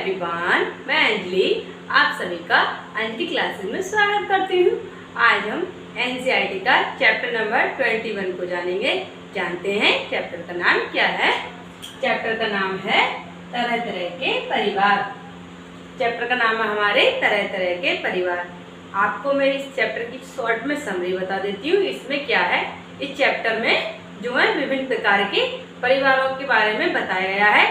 Everyone, मैं अंजलि आप सभी का अंजलि क्लासेस में स्वागत करती हूँ। आज हम एनसीईआरटी का चैप्टर नंबर 21 को जानते हैं। चैप्टर का नाम क्या है? चैप्टर का नाम है तरह तरह के परिवार। चैप्टर का नाम है हमारे तरह तरह के परिवार। आपको मैं इस चैप्टर की शॉर्ट में समरी बता देती हूँ। इसमें क्या है, इस चैप्टर में जो है विभिन्न प्रकार के परिवारों के बारे में बताया गया है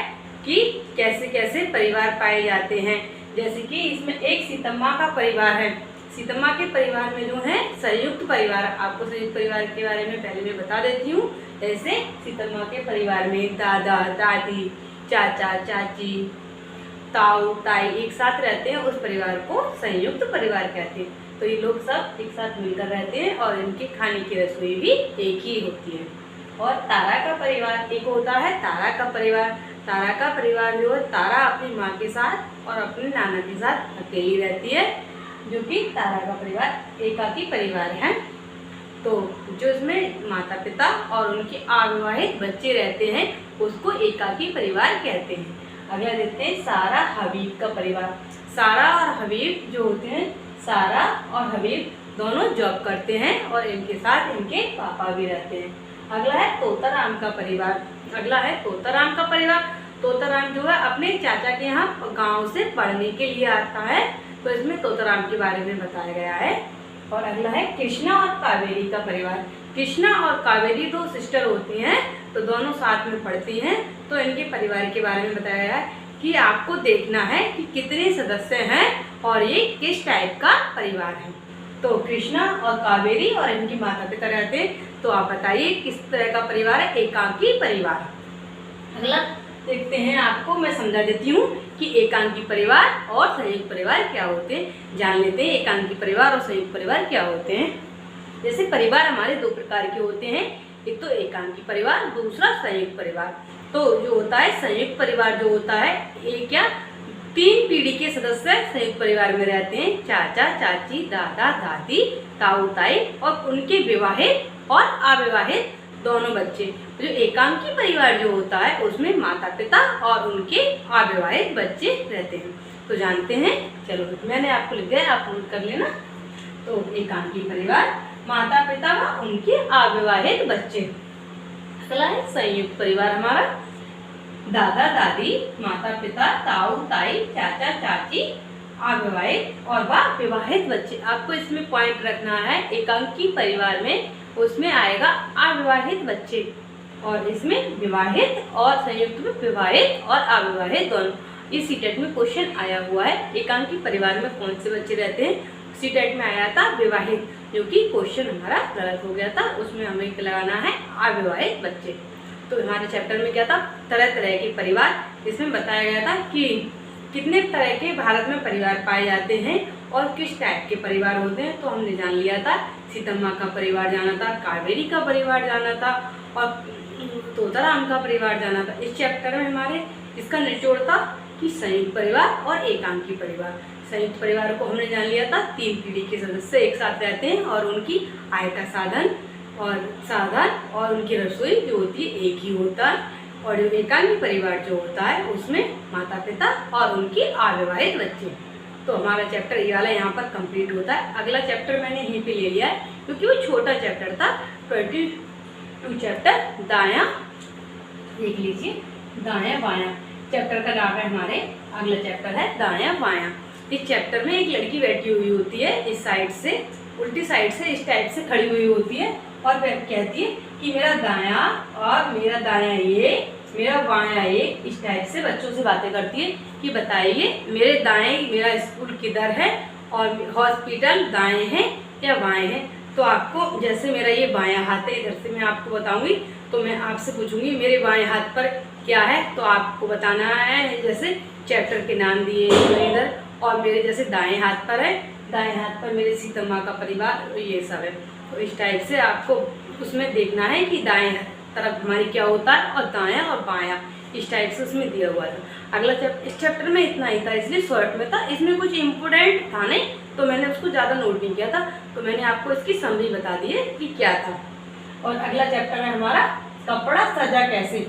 कि कैसे कैसे परिवार पाए जाते हैं। जैसे कि इसमें एक सीतम्मा का परिवार है। सीतम्मा के परिवार में जो है संयुक्त परिवार, आपको संयुक्त परिवार के बारे में पहले मैं बता देती हूँ। जैसे सीतम्मा के परिवार में दादा दादी, चाचा चाची, ताऊ ताई एक साथ रहते हैं, उस परिवार को संयुक्त परिवार कहते हैं। तो ये लोग सब एक साथ मिलकर रहते हैं और इनके खाने की रसोई भी एक ही होती है। और तारा का परिवार एक होता है। तारा का परिवार जो है, तारा अपनी माँ के साथ और अपने नाना के साथ अकेली रहती है, जो कि तारा का परिवार एकाकी परिवार है। तो जो इसमें माता पिता और उनके अविवाहित बच्चे रहते हैं, उसको एकाकी परिवार कहते हैं। अगला देखते हैं सारा हबीब का परिवार। सारा और हबीब जो होते हैं, सारा और हबीब दोनों जॉब करते हैं और इनके साथ इनके पापा भी रहते हैं। अगला है तोताराम का परिवार। तोताराम जो है अपने चाचा के यहाँ गांव से पढ़ने के लिए आता है, तो इसमें तोताराम के बारे में बताया गया है। और अगला है कृष्णा और कावेरी का परिवार। कृष्णा और कावेरी दो सिस्टर होती हैं, तो दोनों साथ में पढ़ती हैं। तो इनके परिवार के बारे में बताया गया है कि आपको देखना है कि कितने सदस्य हैं और ये किस टाइप का परिवार है। तो कृष्णा और कावेरी और इनके माता पिता रहते हैं। तो आप बताइए किस तरह का परिवार है? एकांकी परिवार। अगला देखते हैं, आपको मैं समझा देती हूँ कि एकांकी परिवार और संयुक्त परिवार क्या होते हैं। जान लेते हैं एकांकी परिवार और संयुक्त परिवार क्या होते हैं। जैसे परिवार हमारे दो प्रकार के होते हैं, एक तो एकांकी परिवार, दूसरा संयुक्त परिवार। तो जो होता है संयुक्त परिवार जो होता है, एक या तीन पीढ़ी के सदस्य संयुक्त परिवार में रहते हैं। चाचा चाची, दादा दादी, ताऊ ताई और उनके विवाहित और अविवाहित दोनों बच्चे। जो एकांकी परिवार जो होता है, उसमें माता पिता और उनके अविवाहित बच्चे रहते हैं। तो जानते हैं, चलो मैंने आपको लिख दिया, आप नोट कर लेना। तो एकांकी परिवार, माता पिता व उनके अविवाहित बच्चे। अगला है संयुक्त परिवार हमारा, दादा दादी, माता पिता, ताऊ ताई, चाचा चाची, अविवाहित और वह विवाहित बच्चे। आपको इसमें पॉइंट रखना है, एकांकी परिवार में उसमें आएगा अविवाहित बच्चे और इसमें विवाहित, और संयुक्त में विवाहित और अविवाहित दोनों। इस सीटेट में क्वेश्चन आया हुआ है, एकांकी परिवार में कौन से बच्चे रहते हैं। सीटेट में आया था विवाहित, जो कि क्वेश्चन हमारा गलत हो गया था, उसमें हमें लगाना है अविवाहित बच्चे। तो हमारे चैप्टर में क्या था, तरह तरह के परिवार। इसमें बताया गया था कि कितने तरह के भारत में परिवार पाए जाते हैं और किस टाइप के परिवार होते हैं। तो हमने जान लिया था, सीतम्मा का परिवार जाना था, कावेरी का परिवार जाना था और तोताराम का परिवार जाना था। इस चैप्टर में हमारे इसका निचोड़ था कि संयुक्त परिवार और एकांकी परिवार। संयुक्त परिवार को हमने जान लिया था, तीन पीढ़ी के सदस्य एक साथ रहते हैं और उनकी आय का साधन और उनकी रसोई जो होती है एक ही होता है। और जो एकांकी परिवार जो होता है, उसमें माता पिता और उनके अविवाहित बच्चे। तो हमारा चैप्टर ये वाला यहाँ पर कंप्लीट होता है। अगला चैप्टर मैंने यहीं पे ले लिया है क्योंकि वो छोटा चैप्टर था। 22 चैप्टर दायां, देख लीजिए, दायां बायां चैप्टर का नाम है हमारे। अगला चैप्टर है दायां बायां। इस चैप्टर में एक लड़की बैठी हुई होती है, इस साइड से उल्टी साइड से इस टाइप से खड़ी हुई होती है और वह कहती है कि मेरा दायां और मेरा दायां ये, मेरा बायां ये। इस टाइप से बच्चों से बातें करती है कि बताइए मेरे दाएं मेरा स्कूल किधर है और हॉस्पिटल दाएं है या बाएं है। तो आपको जैसे मेरा ये बायां हाथ है, इधर से मैं आपको बताऊंगी, तो मैं आपसे पूछूंगी मेरे बाएं हाथ पर क्या है, तो आपको बताना है। जैसे चैप्टर के नाम दिए इधर, और मेरे जैसे दाएं हाथ पर है, दाएं हाथ पर मेरे सीतम्मा का परिवार, ये सब है। तो इस टाइप से आपको उसमें देखना है कि दाएं तरफ हमारी क्या होता है और दायां और बायां, इस टाइप से उसमें दिया हुआ था। अगला इस चैप्टर में इतना ही था, इसलिए शॉर्ट में था। इसमें कुछ इम्पोर्टेंट था नहीं, तो मैंने उसको ज़्यादा नोट नहीं किया था, तो मैंने आपको इसकी समरी बता दी है कि क्या था। और अगला चैप्टर है हमारा कपड़ा सजा कैसे।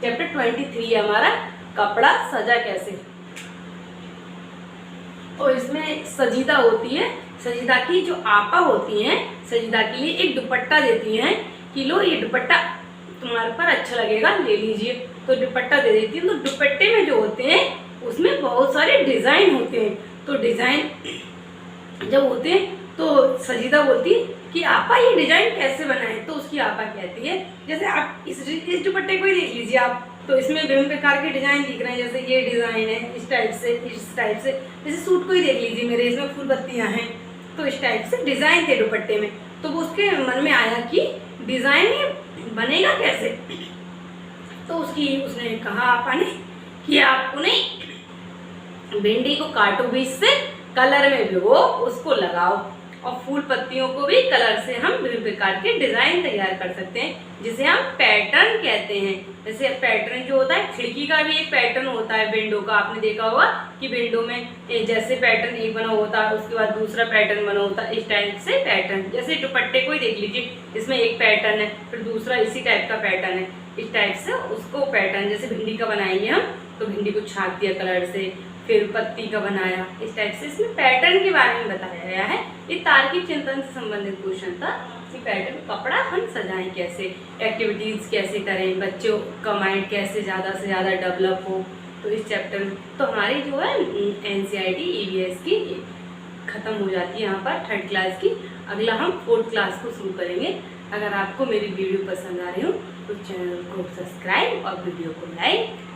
चैप्टर 23 है हमारा, कपड़ा सजा कैसे। और इसमें सजीदा होती है। सजीदा की जो आपा होती हैं, सजीदा के लिए एक दुपट्टा देती हैं कि लो ये दुपट्टा तुम्हारे पर अच्छा लगेगा, ले लीजिए। तो दुपट्टा दे देती है। तो दुपट्टे में जो होते हैं उसमें बहुत सारे डिज़ाइन होते हैं। तो डिज़ाइन जब होते हैं तो सजीदा बोलती है कि आपा ये डिज़ाइन कैसे बनाए। तो उसकी आपा कहती है, जैसे आप इस दुपट्टे को ही देख लीजिए आप, तो इसमें विभिन्न प्रकार के डिज़ाइन दिख रहे हैं। जैसे ये डिज़ाइन है इस टाइप से, इस टाइप से। जैसे सूट को ही देख लीजिए मेरे, इसमें फूल पत्तियाँ हैं। तो इस टाइप से डिज़ाइन थे दुपट्टे में। तो वो उसके मन में आया कि डिज़ाइन ये बनेगा कैसे। तो उसने कहा आपा ने कि आप उन्हें भिंडी को काटो बीच से, कलर में भिगो, उसको लगाओ, और फूल पत्तियों को भी कलर से हम विभिन्न प्रकार के डिजाइन तैयार कर सकते हैं, जिसे हम पैटर्न कहते हैं। जैसे पैटर्न जो होता है, खिड़की का भी एक पैटर्न होता है विंडो का। आपने देखा होगा कि विंडो में जैसे पैटर्न एक बना होता है, उसके बाद दूसरा पैटर्न बना होता है, इस टाइप से पैटर्न। जैसे दुपट्टे को ही देख लीजिए, इसमें एक पैटर्न है, फिर दूसरा इसी टाइप का पैटर्न है, इस टाइप से उसको पैटर्न। जैसे भिंडी का बनाएंगे हम, तो भिंडी को छाप दिया कलर से, फिर पत्ती का बनाया, इस टाइप से इसमें पैटर्न के बारे में बताया गया है। ये तार्किक चिंतन से संबंधित क्वेश्चन था कि पैटर्न कपड़ा हम सजाएं कैसे, एक्टिविटीज़ कैसे करें, बच्चों का माइंड कैसे ज़्यादा से ज़्यादा डेवलप हो। तो इस चैप्टर में तो हमारी जो है NCERT EVS की ख़त्म हो जाती है यहाँ पर 3rd क्लास की। अगला हम 4th क्लास को शुरू करेंगे। अगर आपको मेरी वीडियो पसंद आ रही हो तो चैनल को सब्सक्राइब और वीडियो को लाइक